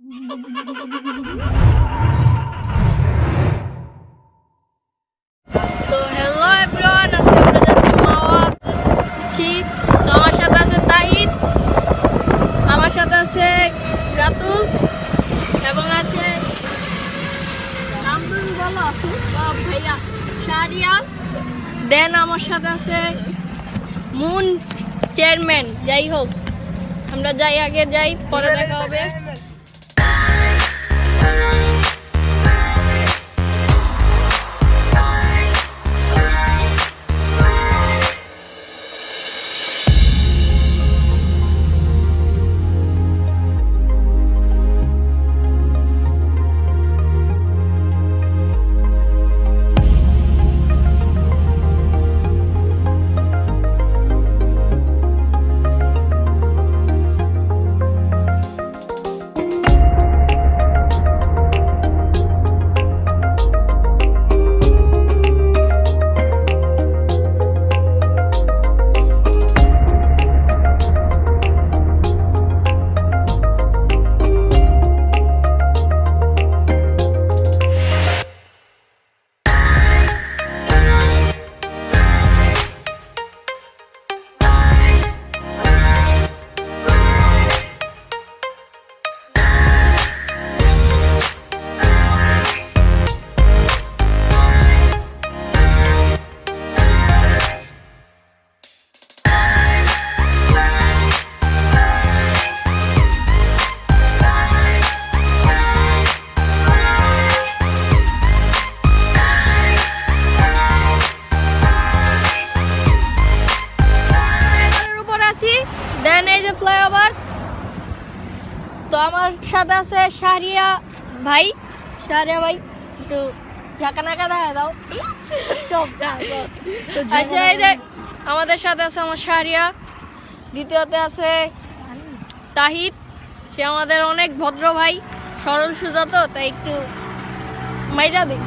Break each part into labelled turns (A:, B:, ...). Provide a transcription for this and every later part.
A: তো hello everyone, আজকে আমরা যাচ্ছি মাওয়া যাচ্ছি। তো আমার সাথে আছে তাহিদ, আমার সাথে আছে রাতুল এবং আছে নাম তুমি বলো ভাইয়া শাহরিয়া। দেন আমার সাথে আছে মুন চেয়ারম্যান। যাই হোক, আমরা যাই, আগে যাই, পরে দেখা হবে। দেন এই যে ফ্লাইওভার। তো আমার সাথে আছে শাহরিয়া ভাই। শাহরিয়া ভাই একটু ঝাঁকা নাকা দেখা দাও। আচ্ছা, এই যে আমাদের সাথে আছে আমার শাহরিয়া। দ্বিতীয়তে আছে তাহিদ, সে আমাদের অনেক ভদ্র ভাই, সরল সোজা, তো তাই একটু মাইরা দিই।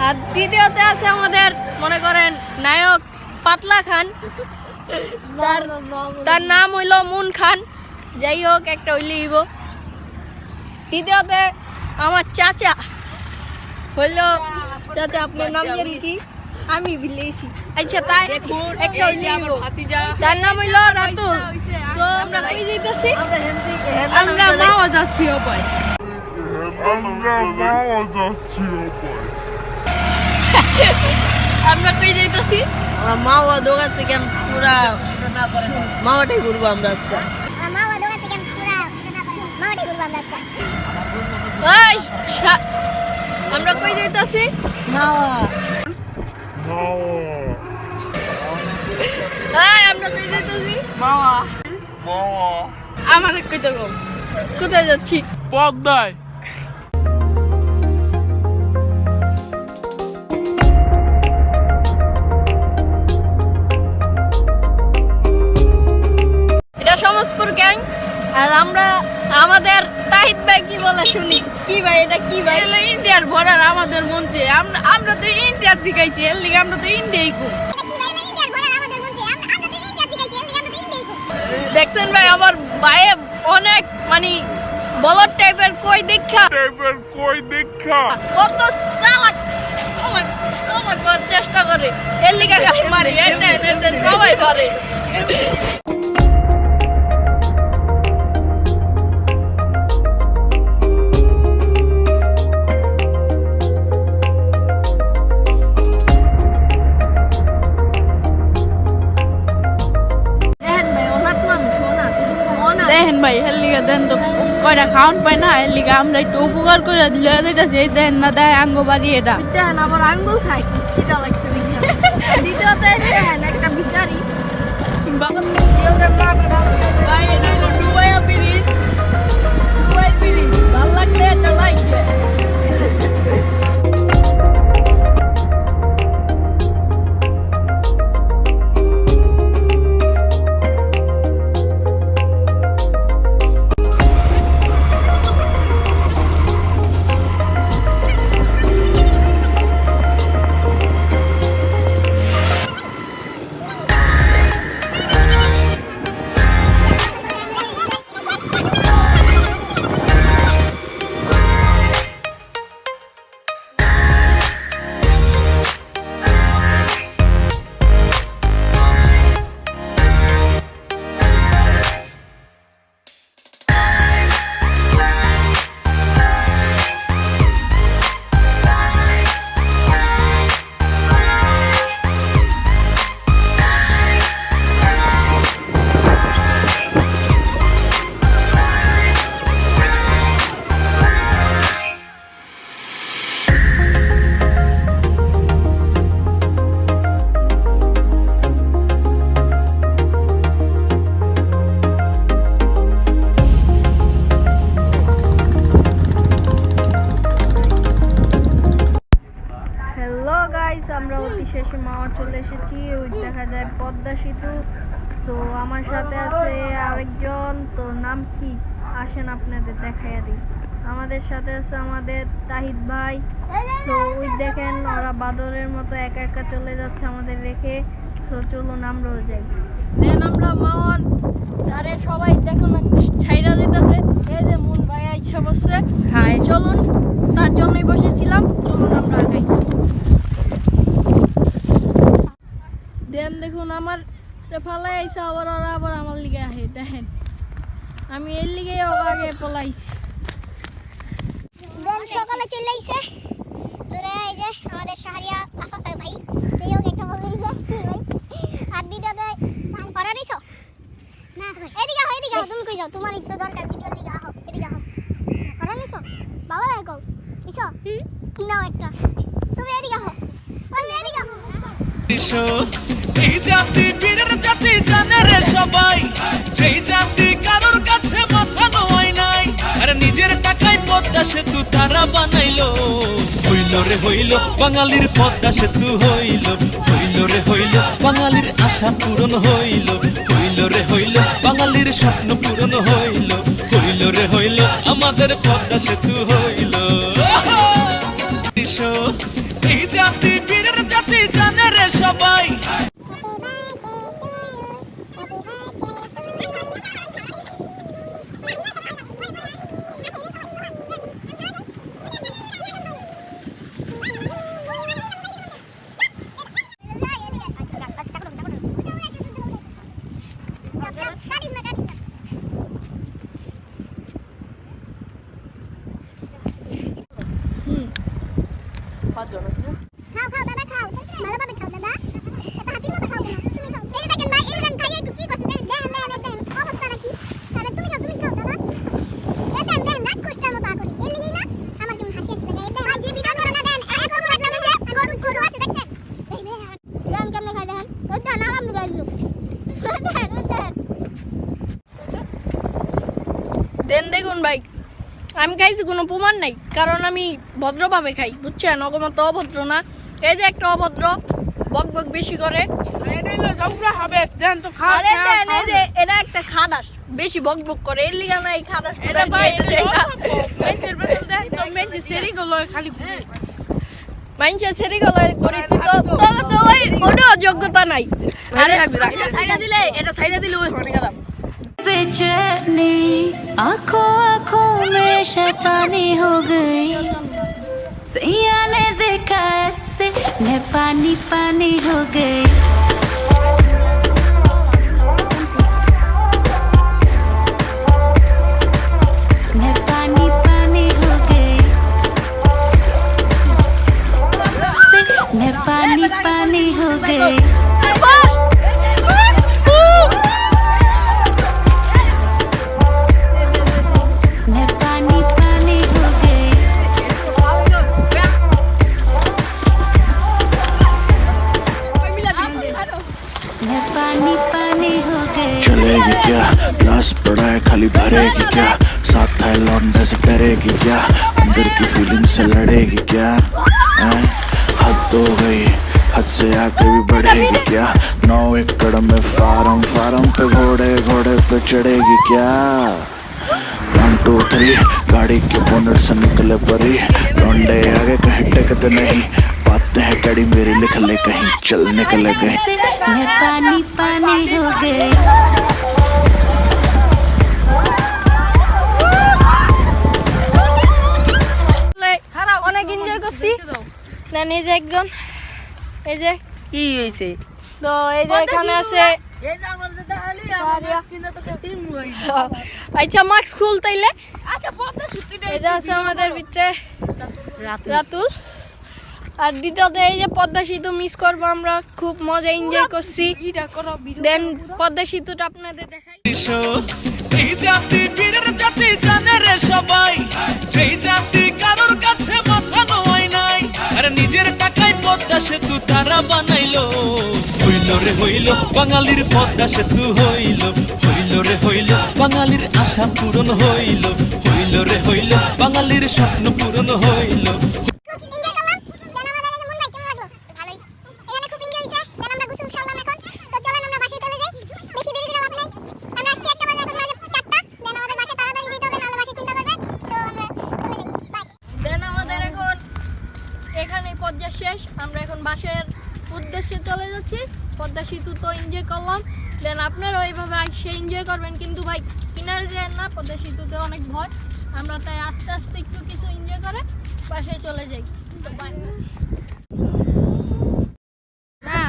A: আর তৃতীয়তে আছে আমাদের মনে করেন নায়ক পাতলা খান, তার নাম হইল মুন খান। যাই হোক, একটা হইলেইব। তৃতীয়তে আমার চাচা হইল, চাচা আপনার নাম জানি কি, আমি বিলেছি। আচ্ছা, তাই একটা হইলেইব, তার নাম হইল রাতুল। সো আমরা কই যাইতাছি? আমরা মাওয়া যাচ্ছি ওপায়। আমরা কই যাইতাছি?
B: মাওয়া দোকান থেকে পুরা মাওয়াটাই ঘুরবো আমরা আজকে।
A: আমরা কই যাইতাছি?
B: মাওয়া।
A: আমরা কই যাইতাছি?
B: মাওয়া।
A: আমার কইতে গো, কোথায় যাচ্ছি?
C: পদ্মায়।
A: এটা সমসপুর গ্যাং। আর আমরা আমাদের তাহিদ ভাই কি বলে শুনি। কি ভাই, এটা কি ভাই?
B: ইন্ডিয়ার বর্ডার আমাদের মঞ্চে, আমরা তো ইন্ডিয়ার দিকাইছি, এর লিগে আমরা তো ইন্ডিয়াই কো।
A: দেখছেন ভাই, আমার ভাইয়ে অনেক মানে বলদ টাইপের কই দেখা কত চালাক চালাক চালাক করার চেষ্টা করে, এর লিগা গাছ মারি, এদের সবাই পারে।
B: দেখেন ভাই, এর লিগে দেন তো কয়টা খাওয়ান পায় না, এর লিগে আমরা একটু উপকার করে লয়ে যাইতেছি। এই দেন না, দেয় আঙ্গ বাড়ি এটা।
A: দেখেন আবার আঙ্গুল খাই, খিদা লাগছে। দ্বিতীয়ত দেখেন একটা ভিখারি।
B: ভাই, এটা হলো দুবাই ব্রিজ। দুবাই ব্রিজ ভালো লাগলে একটা লাইক দেয়।
A: দেখা যায় পদ্মা সেতু। সো আমার সাথে আছে আরেকজন, তো নাম কি আসেন আপনাদের দেখাইয়া দিই। আমাদের সাথে আছে আমাদের তাহিদ ভাই। সো ওই দেখেন ওরা বাদরের মতো একা একা চলে যাচ্ছে আমাদের রেখে। সো চলুন আমরাও যাই। দেন আমরা মাওয়ার আরে সবাই দেখুন ছাইরা যেতেছে। এই যে মুন ভাই ইচ্ছা বসছে,
B: হাই।
A: চলুন তার জন্যই বসেছিলাম, চলুন আমরা আগাই। দেন দেখুন আমার ফালাই আইসা আবার ওরা আবার আমার লিগে আহে। দেখেন আমি এর লিগে আগে পলাইছি।
C: সকালে চলে আইছে তোরা এই যে আমাদের শাহরিয়া ভাই এই হোক একটা বলবি যে কি ভাই আর দিদাতে করা দিছো না ভাই এদিকে আও তুমি কই যাও তোমার একটু দরকার ভিডিও লিগা আও এদিকে আও করা নিছো বাবা ভাই কও দিছো নাও একটা তুমি এদিকে আও ওই এদিকে আও
D: এই জাতি বীরের জাতি জানে রে সবাই, যেই জাতি কারোর কাছে মাথা নোয় নাই, আর নিজের টাকায় পদ্মা সেতু তারা বানাইলো। হইল রে হইল বাঙালির পদ্মা সেতু হইল, হইল রে হইল বাঙালির আশা পূরণ হইল, হইল রে হইল বাঙালির স্বপ্ন পূরণ হইল, হইল রে হইল আমাদের পদ্মা সেতু হইল। এই জাতি বীরের জাতি জানে রে সবাই।
C: খাও দাদা খাও ভালোভাবে খাও দাদা এত হাসির মতো খাও না তুমি খাও এই দেখেন ভাই এই খাইয়ে একটু কি করছে দেখেন অবস্থা নাকি তাহলে তুমি খাও দাদা দেখেন রাক্ষসটার মতো আকরি এই লিগেই না আমার কেমন হাসি আসছে এই ভাই যে বিধান করে না দেন এক গরু রাখলাম যে গরু ছোট আছে দেখছেন এই দেন কেমনে খাই দেখেন ওই তো নাম আমি গাইলো
A: দেন দেখুন ভাই আমি খাইছি কোনো প্রমাণ নাই, কারণ আমি ভদ্রভাবে খাই, বুঝছেন? অগমত অভদ্র না। এই যে একটা অভদ্র বক বক বেশি করে,
B: হবে দেন তো খাও
A: আরে দেন এই যে এটা একটা খাদাস বেশি বক বক করে, এর লিগা না এই খাদাস
B: এটা ভাই মেন্সের বেতন দেন তো মেন্সের সেরি গুলো খালি
A: মাইনছে সেরি গলা করি তো তবে তো ওই ওটাও যোগ্যতা নাই। আরে এটা সাইডা দিলে ওই হনে গেলাম।
E: बेचैनी आंखों आंखों में शैतानी हो गई, सैया ने देखा ऐसे मैं पानी पानी हो गई। मैं पानी पानी हो गई, मैं पानी पानी हो गई। मैं पानी पानी हो गई, मैं पानी पानी हो गई।
F: चलेगी क्या ग्लास पड़ा है खाली भरेगी क्या, साथ है लौंडे से डरेगी क्या, अंदर की फीलिंग से लड़ेगी क्या, हैं? हद हो गई हद से आगे भी बढ़ेगी क्या, 9 एकड़ में फार्म फार्म पे घोड़े घोड़े पे चढ़ेगी क्या। 1 2 3 गाड़ी के बोनट से निकले परी, लौंडे आगे कहीं टेकते नहीं, बातें हैं कड़ी मेरी लिख ले कहीं चल निकले कहीं।
E: मैं पानी पानी हो गई।
A: অনেক এনজয় করছি। দেন এই যে একজন এই যে
B: কি হইছে
A: তো এই যে এখানে আছে আচ্ছা মাস্ক খুল তাইলে।
B: আচ্ছা পদ্মা সেতু
A: এই যে আছে আমাদের ভিতরে রাতুল আর দ্বিতীয়তে এই যে পদ্মা সেতু মিস করবো আমরা, খুব মজা এনজয় করছি। দেন পদ্মা সেতুটা আপনাদের দেখাই।
D: এই জাতি বীরের জাতি জানে রে সবাই, যেই জাতি কারোর কাছে মাথা নোয় নাই, আর নিজের টাকায় পদ্মা সেতু তারা বানাইলো। হইল রে হইল বাঙালির পদ্মা সেতু হইল, হইল রে হইল বাঙালির আশা পূরণ হইল, হইল রে হইল বাঙালির স্বপ্ন পূরণ হইল।
C: এনজয় করলাম দেন আমাদের মন ভাই কেমন লাগলো ভালোই এখানে খুব এনজয় হইছে দেন আমরা গোসল খেললাম এখন
A: উদ্দেশ্যে চলে যাচ্ছি। পদ্মা সেতু তো এনজয় করলাম, দেন আপনারাও এইভাবে আসে এনজয় করবেন, কিন্তু ভাই কিনারে যায় না, পদ্মা সেতুতে অনেক ভয়। আমরা তাই আস্তে আস্তে একটু কিছু এনজয় করে পাশে চলে যাই। তো বাই। না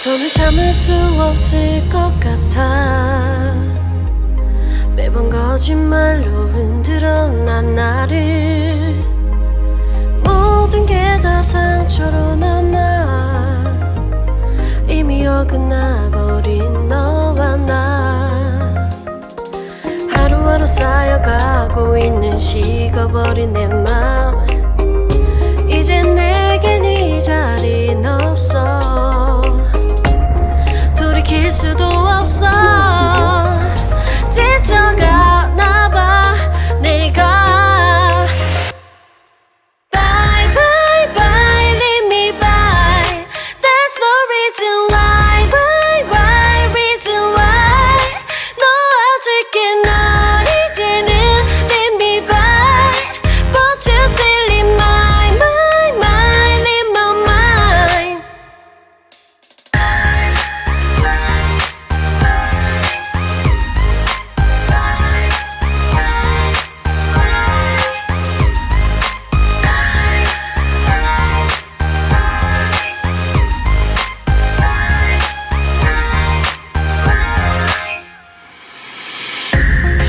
G: 더는 참을 수 없을 것 같아 매번 거짓말로 흔들어 난 나를 모든 게 다 상처로 남아 이미 어긋나버린 너와 나 하루하루 쌓여가고 있는 식어버린 내 맘 이제 내겐 이 자리는 없어 돌이킬 수도 없어 지쳐가나봐 내가 Bye bye bye leave me by There's no reason why Bye bye reason why 놓아줄게 널 이제는 leave me by But you still leave my leave my mind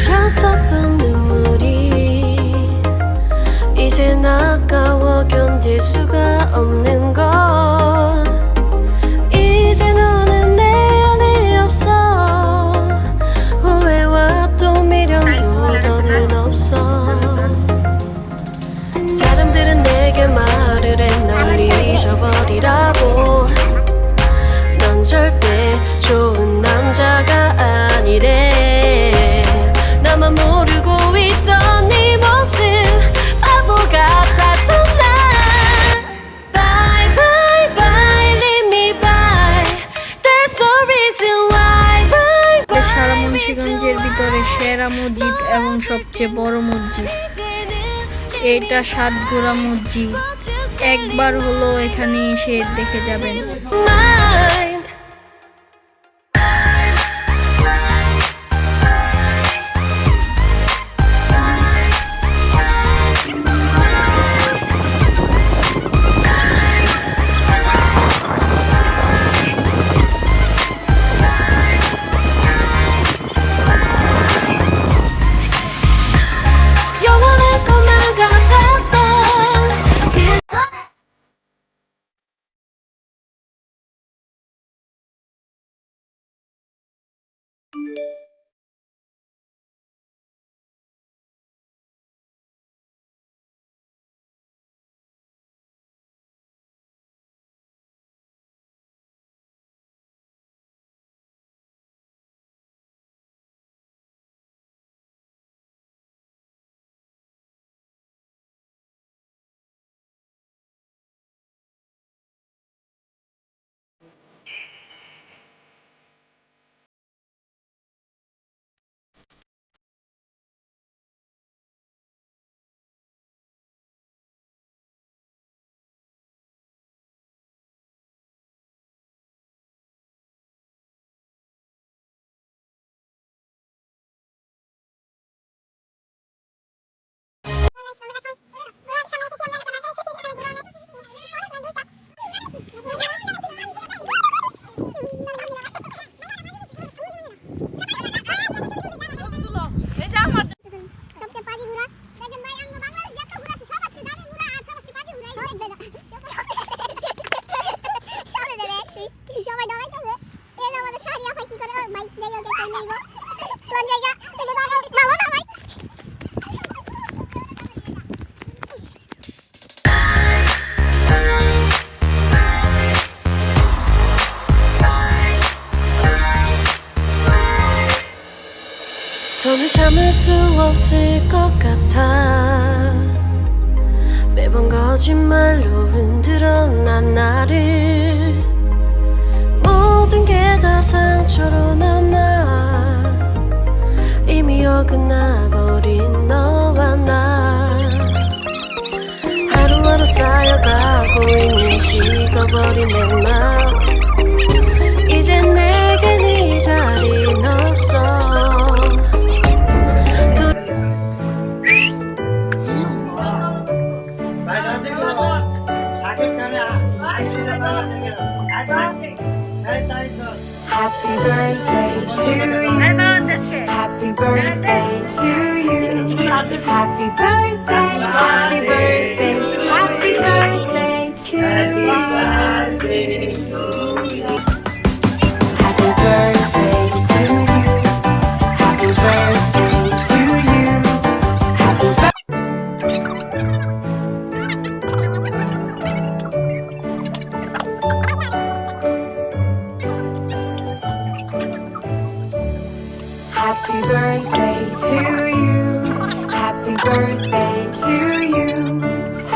G: 흘렸었던 눈물이 이젠 아까워 견딜 수가 없는 것 이제 너는 내 안에 없어 후회와 또 미련도 더는 없어 사람들은 내게 말을 해 널 잊어버리라고 넌 절대 좋은 남자가 아니래 나만 모르고 있던 네 모습 바보 같았던 난 Bye bye bye leave me by There's no reason why Bye
A: Sara
G: bye
A: মুন্সিগঞ্জের ভিতরে সেরা মসজিদ এবং সবচেয়ে বড় মসজিদ, এটা সাতঘোড়া মসজিদ। একবার হলো এখানে এসে দেখে যাবেন।
G: mind 영원할 것만 같았던
C: সবচেয়ে পাজি ঘোড়া দেখেন ভাই, আমরা বাংলাদেশ যত ঘোড়া আছে সবচেয়ে দামি ঘোড়া আর সবচেয়ে পাজি ঘোড়া সবাই ডরাইতেছে। এই যে আমাদের শাড়ি আপাই কি করে ভাই, যাই হোক কই লইব কোন জায়গা থেকে তো ভালো না ভাই।
G: 더는 참을 수 없을 것 같아 매번 거짓말로 흔들어 난 나를 모든 게 다 상처로 남아 이미 어긋나버린 너 이미 식어버린 내맘 이제 내겐 이 자리는 없어 Happy birthday to you. Happy birthday to you. Happy birthday, happy birthday, happy birthday to you. Happy birthday to you. Happy birthday to you. Happy birthday. Happy birthday to you. Happy birthday to you.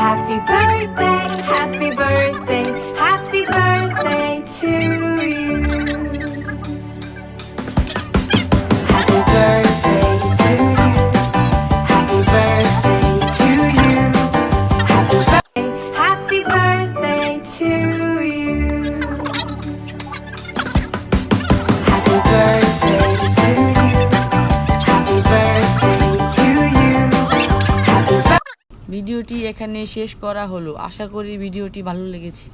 G: Happy birthday, happy birthday, happy birthday to you. Happy birthday to you. Happy birthday to you. Happy birthday to you. Happy birthday to you. Happy birthday to you. Happy birthday.
B: ভিডিওটি এখানে শেষ করা হলো। আশা করি ভিডিওটি ভালো লেগেছে।